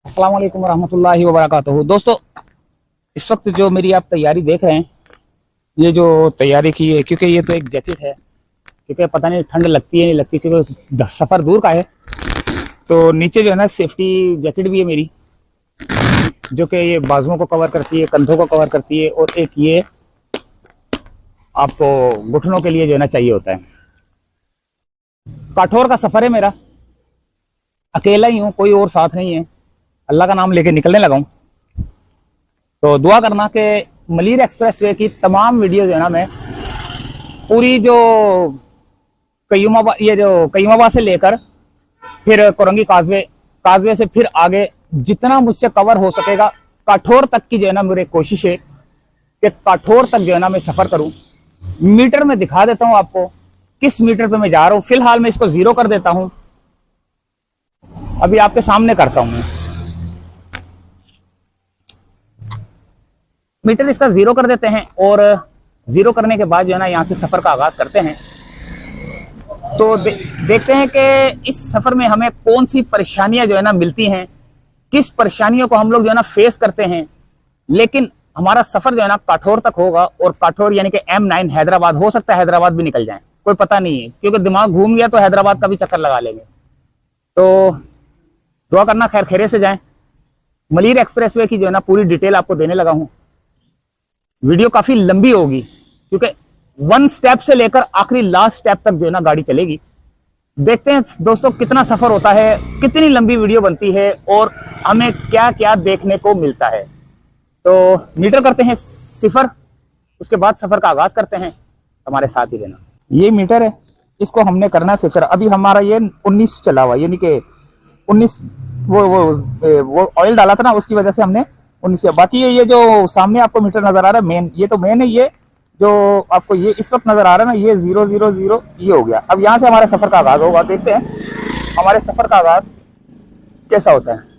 अस्सलाम वालेकुम वरहमतुल्लाहि वबरकातुहू। दोस्तों, इस वक्त जो मेरी आप तैयारी देख रहे हैं, ये जो तैयारी की है, क्योंकि ये तो एक जैकेट है, क्योंकि पता नहीं ठंड लगती है नहीं लगती, क्योंकि सफ़र दूर का है। तो नीचे जो है ना सेफ्टी जैकेट भी है मेरी, जो कि ये बाजुओं को कवर करती है, कंधों को कवर करती है, और एक ये आपको घुटनों के लिए जो है ना चाहिए होता है। काठौर का सफ़र है मेरा, अकेला ही हूँ, कोई और साथ नहीं है। अल्लाह का नाम लेके निकलने लगा हूँ। तो दुआ करना कि मलीर एक्सप्रेसवे की तमाम वीडियो जो है ना मैं पूरी जो कयूमाबाद से लेकर फिर कोरंगी काजवे से फिर आगे जितना मुझसे कवर हो सकेगा काठौर तक की जो है ना मेरी कोशिश है कि काठौर तक जो है ना मैं सफ़र करूँ। मीटर में दिखा देता हूँ आपको किस मीटर पे मैं जा रहा हूँ। फिलहाल मैं इसको 0 कर देता हूँ, अभी आपके सामने करता हूँ। मीटर इसका 0 कर देते हैं और 0 करने के बाद जो है ना यहाँ से सफ़र का आगाज़ करते हैं। तो देखते हैं कि इस सफ़र में हमें कौन सी परेशानियां जो है ना मिलती हैं, किस परेशानियों को हम लोग जो है ना फेस करते हैं। लेकिन हमारा सफ़र जो है ना काठौर तक होगा, और काठौर यानी कि M9 हैदराबाद, हो सकता है हैदराबाद भी निकल जाए, कोई पता नहीं है, क्योंकि दिमाग घूम गया तो हैदराबाद का भी चक्कर लगा लेंगे। तो दुआ करना खैर खैरे से जाएं। मलीर एक्सप्रेसवे की जो है ना पूरी डिटेल आपको देने लगा हूँ। वीडियो काफी लंबी होगी, क्योंकि 1 स्टेप से लेकर आखिरी लास्ट स्टेप तक जो है ना गाड़ी चलेगी। देखते हैं दोस्तों कितना सफर होता है, कितनी लंबी वीडियो बनती है, और हमें क्या क्या देखने को मिलता है। तो मीटर करते हैं 0, उसके बाद सफर का आगाज करते हैं। हमारे साथ ही रहना। ये मीटर है, इसको हमने करना 0। अभी हमारा ये 19 चला हुआ, यानी कि 19 वो ऑयल डाला था ना, उसकी वजह से हमने 19। बाकी ये जो सामने आपको मीटर नजर आ रहा है मेन, ये तो मेन है। ये जो आपको ये इस वक्त नजर आ रहा है ना, ये 000 ये हो गया। अब यहाँ से हमारे सफर का आगाज होगा। देखते हैं हमारे सफर का आगाज कैसा होता है।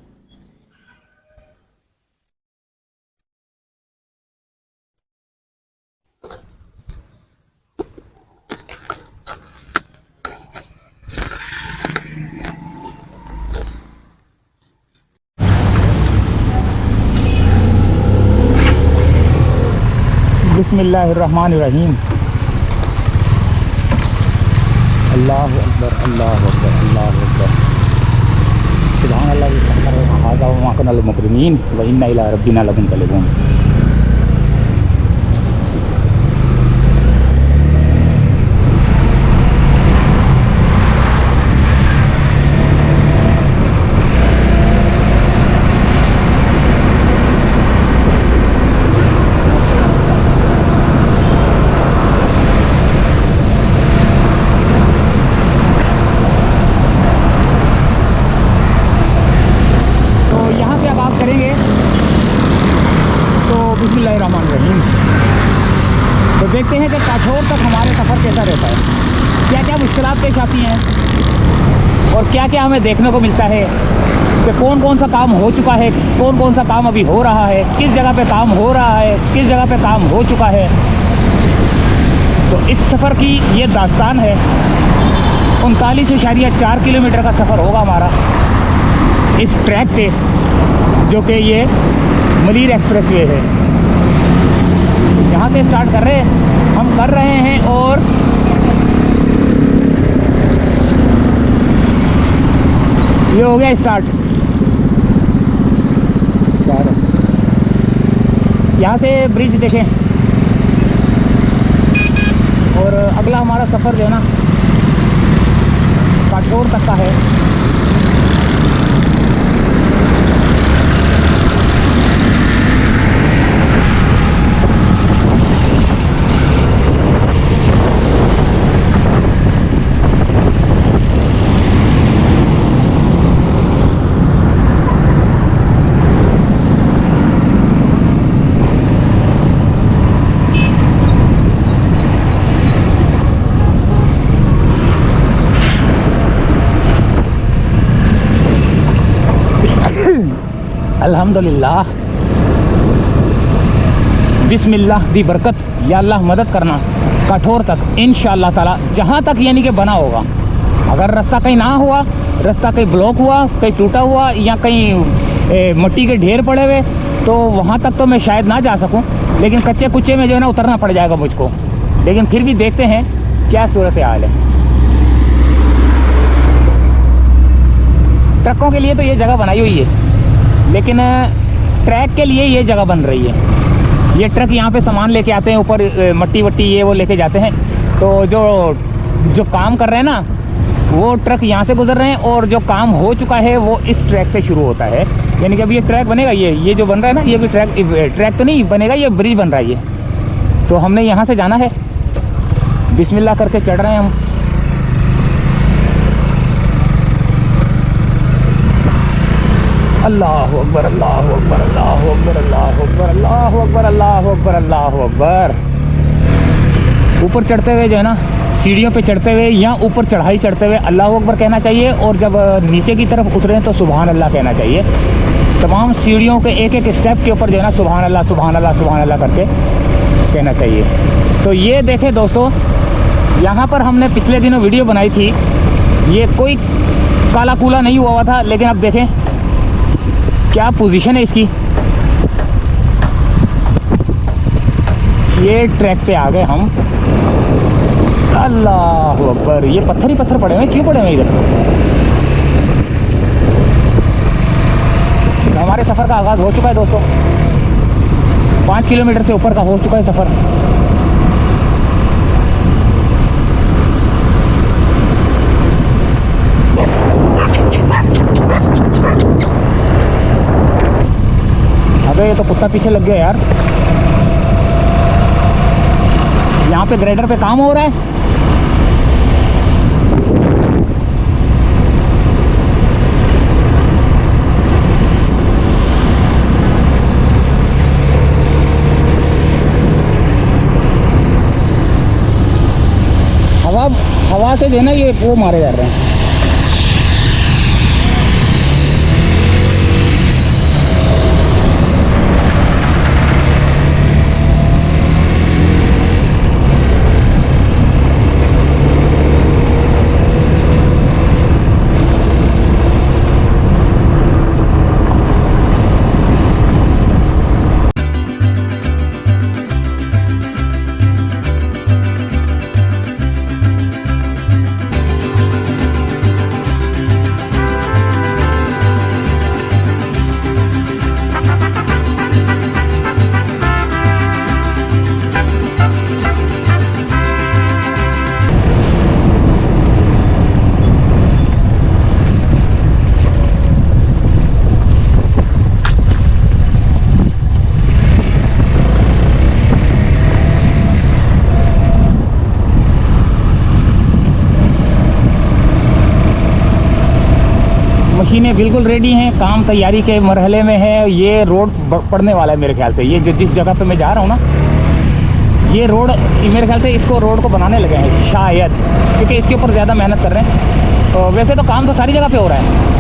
बिस्मिल्लाहिर्रहमानिर्रहीम। अल्लाहु अकबर, अल्लाहु अकबर, अल्लाहु अकबर। सुभानअल्लाह व बिहम्दिही हाज़ा व मा कुन्ना मुकरिमीन व इन्ना इला रब्बिना लमुनक़लिबून। बिस्मिल्लाहिर्रहमानिर्रहीम। तो देखते हैं कि काठौर तक हमारे सफ़र कैसा रहता है, क्या क्या मुश्किलात पेश आती हैं, और क्या क्या हमें देखने को मिलता है कि कौन कौन सा काम हो चुका है, कौन कौन सा काम अभी हो रहा है, किस जगह पे काम हो रहा है, किस जगह पे काम हो चुका है। तो इस सफ़र की ये दास्तान है। 39.4 किलोमीटर का सफ़र होगा हमारा इस ट्रैक पे, जो कि ये मलीर एक्सप्रेसवे है। यहाँ से स्टार्ट कर रहे हैं और ये हो गया स्टार्ट। यहाँ से ब्रिज देखें, और अगला हमारा सफ़र जो है ना काठौर तक का है। अल्हम्दुलिल्लाह, बिस्मिल्लाह दी बरकत, या अल्लाह मदद करना काठौर तक इंशाअल्लाह ताला, जहाँ तक यानी कि बना होगा अगर रास्ता कहीं ना हुआ, रास्ता कहीं ब्लॉक हुआ, कहीं टूटा हुआ या कहीं मिट्टी के ढेर पड़े हुए, तो वहाँ तक तो मैं शायद ना जा सकूँ, लेकिन कच्चे कुच्चे में जो है ना उतरना पड़ जाएगा मुझको। लेकिन फिर भी देखते हैं क्या सूरत हाल है। ट्रकों के लिए तो ये जगह बनाई हुई है, लेकिन ट्रैक के लिए ये जगह बन रही है। ये ट्रक यहाँ पे सामान लेके आते हैं, ऊपर मट्टी वट्टी ये वो लेके जाते हैं। तो जो काम कर रहे हैं ना, वो ट्रक यहाँ से गुजर रहे हैं, और जो काम हो चुका है वो इस ट्रैक से शुरू होता है। यानी कि अब ये ट्रैक बनेगा, ये जो बन रहा है ना, ये भी ट्रैक तो नहीं बनेगा, ये ब्रिज बन रहा है ये। तो हमने यहाँ से जाना है, बिस्मिल्लाह करके चढ़ रहे हैं हम। अल्लाहु अकबर, अल्लाहु अकबर, अल्लाहु अकबर, अल्लाहु अकबर, अल्लाहु अकबर, अल्लाहु अकबर, अल्लाहु अकबर। ऊपर चढ़ते हुए जो है ना, सीढ़ियों पे चढ़ते हुए या ऊपर चढ़ाई चढ़ते हुए अल्लाहु अकबर कहना चाहिए, और जब नीचे की तरफ उतरें तो सुभान अल्लाह कहना चाहिए। तमाम सीढ़ियों के एक एक स्टेप के ऊपर जो है ना सुभान अल्लाह, सुभान अल्लाह, सुभान अल्लाह करके कहना चाहिए। तो ये देखें दोस्तों, यहाँ पर हमने पिछले दिनों वीडियो बनाई थी, ये कोई काला कूला नहीं हुआ था, लेकिन अब देखें क्या पोजीशन है इसकी। ये ट्रैक पे आ गए हम। अल्लाह अकबर, ये पत्थर ही पत्थर पड़े हुए, क्यों पड़े हुए इधर? हमारे सफ़र का आगाज़ हो चुका है दोस्तों, 5 किलोमीटर से ऊपर का हो चुका है सफ़र। अबे ये तो कुत्ता पीछे लग गया यार। यहाँ पे ग्रेडर पे काम हो रहा है। हवा से जो है ना ये वो मारे जा रहे हैं। मशीनें बिल्कुल रेडी हैं, काम तैयारी के मरहले में है। ये रोड पड़ने वाला है मेरे ख्याल से, ये जो जिस जगह पे मैं जा रहा हूँ ना, ये रोड मेरे ख्याल से इसको रोड को बनाने लगे हैं शायद, क्योंकि इसके ऊपर ज़्यादा मेहनत कर रहे हैं। तो वैसे तो काम तो सारी जगह पे हो रहा है।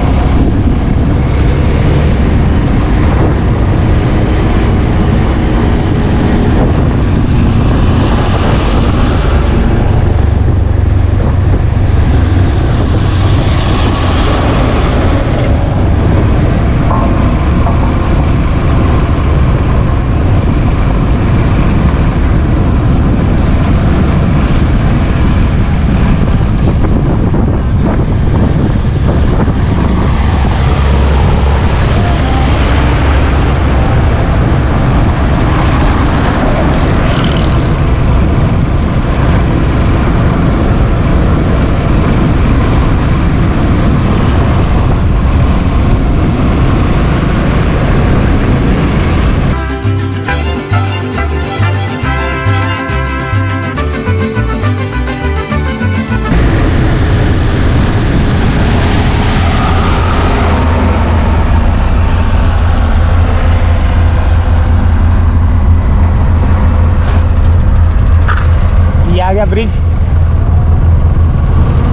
आ गया ब्रिज।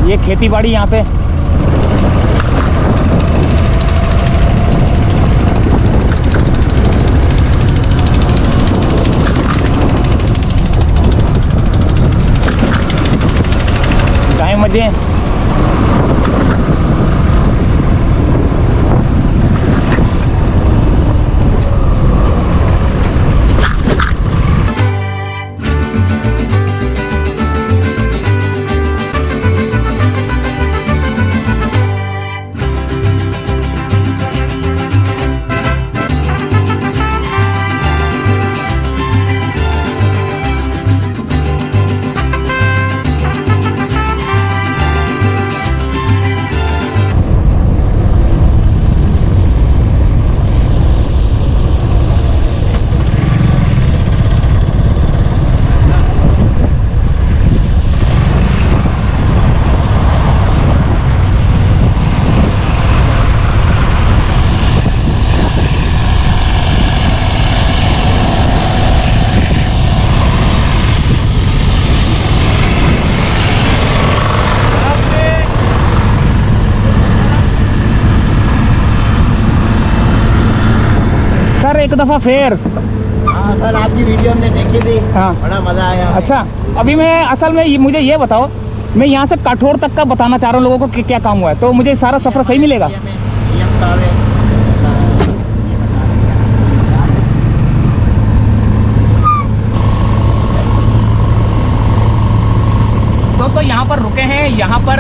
ये खेती बाड़ी यहाँ पे गाय मजे एक दफ़ा फिर। हाँ सर, आपकी वीडियो हमने देखी थी। हाँ, बड़ा मज़ा आया। अच्छा, अभी मैं असल में मुझे ये बताओ, मैं यहाँ से काठौर तक का बताना चाह रहा हूँ लोगों को कि क्या काम हुआ है, तो मुझे सारा सफ़र सही मिलेगा? सीएम साहब है। दोस्तों यहाँ पर रुके हैं, यहाँ पर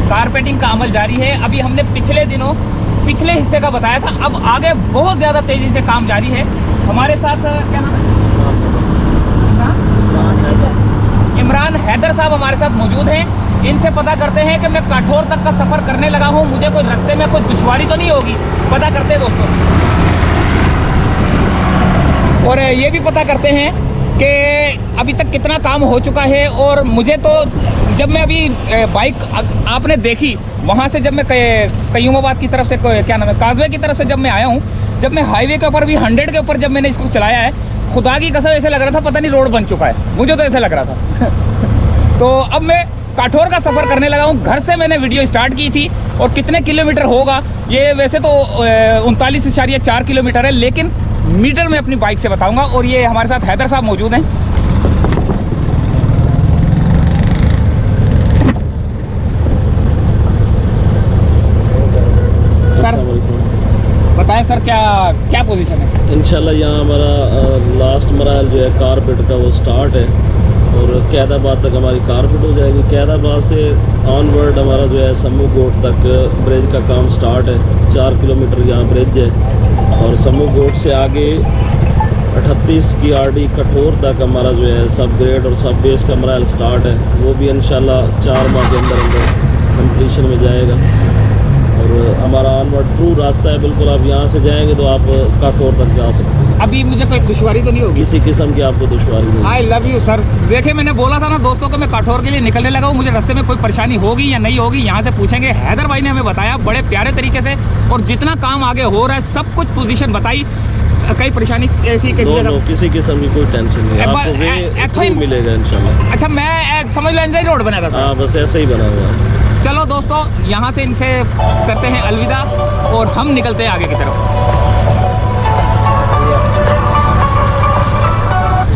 कारपेटिंग का अमल जारी है। अभी हमने पिछले दिनों पिछले हिस्से का बताया था, अब आगे बहुत ज़्यादा तेज़ी से काम जारी है। हमारे साथ क्या नाम है? इमरान हैदर साहब हमारे साथ मौजूद हैं। इनसे पता करते हैं कि मैं काठौर तक का सफ़र करने लगा हूँ, मुझे कोई रास्ते में कोई दुश्वारी तो नहीं होगी। पता करते हैं दोस्तों, और ये भी पता करते हैं कि अभी तक कितना काम हो चुका है। और मुझे तो जब मैं अभी बाइक आपने देखी वहाँ से, जब मैं कयूमाबाद की तरफ से क्या नाम है काजवे की तरफ से जब मैं आया हूँ, जब मैं हाईवे के ऊपर भी 100 के ऊपर जब मैंने इसको चलाया है, खुदा की कसम ऐसे लग रहा था पता नहीं रोड बन चुका है, मुझे तो ऐसे लग रहा था। तो अब मैं काठौर का सफ़र करने लगा हूँ। घर से मैंने वीडियो स्टार्ट की थी, और कितने किलोमीटर होगा ये वैसे तो 39.4 किलोमीटर है, लेकिन मीटर में अपनी बाइक से बताऊंगा। और ये हमारे साथ हैदर साहब मौजूद हैं। सर बताएं सर, क्या पोजीशन है? इंशाल्लाह यहाँ हमारा लास्ट मराहल जो है कारपेट का वो स्टार्ट है, और कैदाबाद तक हमारी कारपेट हो जाएगी। कैदाबाद से ऑनवर्ड हमारा जो है सम्मू गोट तक ब्रिज का काम स्टार्ट है। 4 किलोमीटर यहाँ ब्रिज है, और सम्मू गोट से आगे 38 की आरडी कठौर तक हमारा जो है सब ग्रेड और सब बेस का मराहल स्टार्ट है। वो भी इंशाल्लाह 4 माह के अंदर कंप्लीशन में जाएगा। और हमारा ऑनवर्ड थ्रू रास्ता है बिल्कुल, आप यहाँ से जाएंगे तो आप काठौर तक जा सकते हैं। अभी मुझे कोई दुश्वारी तो नहीं होगी? किसी किस्म की आपको दुश्वारी नहीं। I love you sir. देखिए, मैंने बोला था ना दोस्तों को मैं काठौर के लिए निकलने लगा हूँ, मुझे रास्ते में कोई परेशानी होगी या नहीं होगी यहाँ से पूछेंगे। हैदर भाई ने हमें बताया बड़े प्यारे तरीके से, और जितना काम आगे हो रहा है सब कुछ पोजीशन बताई। कई परेशानी ऐसी किसी किस्म की कोई टेंशन नहीं, आपको वे मिलेगा इंशाल्लाह। अच्छा, मैं समझ लो रोड बना था। हाँ, बस ऐसे ही बना हुआ है। चलो दोस्तों, यहाँ से इनसे करते हैं अलविदा, और हम निकलते हैं आगे की तरफ।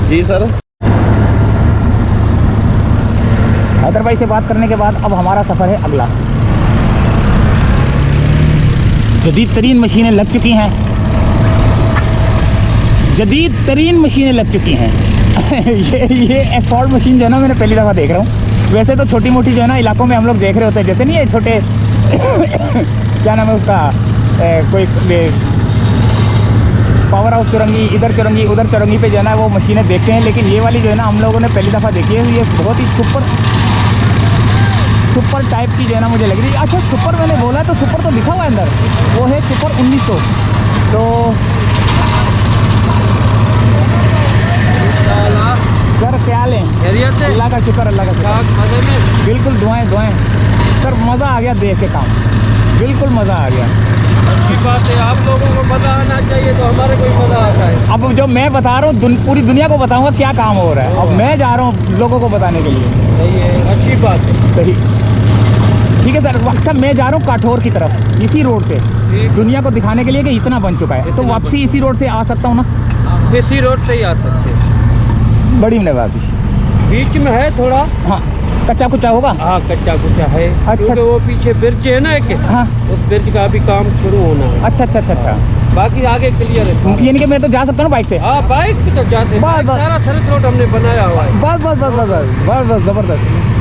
जी सर। हैदर भाई से बात करने के बाद अब हमारा सफ़र है अगला। जदीद तरीन मशीनें लग चुकी हैं, जदीद तरीन मशीनें लग चुकी हैं। ये एसफॉल्ट मशीन जो है ना, मैंने पहली दफ़ा देख रहा हूँ। वैसे तो छोटी मोटी जो है ना इलाकों में हम लोग देख रहे होते हैं, जैसे नहीं है छोटे क्या नाम है उसका, कोई पावर हाउस चुरंगी, इधर चुरंगी उधर चुरंगी पे जो है ना वो मशीनें देखते हैं। लेकिन ये वाली जो है ना हम लोगों ने पहली दफ़ा देखी है। ये बहुत ही सुपर टाइप की जो है ना मुझे लग रही है। अच्छा, सुपर मैंने बोला तो सुपर तो लिखा हुआ है अंदर, वो है सुपर 1900। तो सर क्या लें? अल्लाह का शुक्र, अल्लाह का शुक्र। बिल्कुल दुआएं सर, मज़ा आ गया देख के काम, बिल्कुल मज़ा आ गया। अच्छी बात है, आप लोगों को मज़ा आना चाहिए तो हमारे को मज़ा आता है। अब जो मैं बता रहा हूँ पूरी दुनिया को बताऊंगा क्या काम हो रहा है। अब मैं जा रहा हूँ लोगों को बताने के लिए। सही है, अच्छी बात है। सही, ठीक है सर। अच्छा, मैं जा रहा हूँ काठौर की तरफ, इसी रोड से दुनिया को दिखाने के लिए कि इतना बन चुका है, तो वापसी इसी रोड से आ सकता हूँ ना? इसी रोड से ही आ सकते हैं। बड़ी नवाजी बीच में है थोड़ा, हाँ, कच्चा कुच्चा होगा। हाँ, कच्चा कुच्चा है। अच्छा, तो वो पीछे ब्रिज है ना एक, हाँ, उस ब्रिज का भी काम शुरू होना है। अच्छा अच्छा अच्छा अच्छा, बाकी आगे क्लियर है। यानी कि मैं तो जा सकता हूँ बाइक से? हाँ, बाइक तो जाते हैं, सारा सरत रोड हमने बनाया हुआ है। बस बस बस बस बस बस बस, जबरदस्त।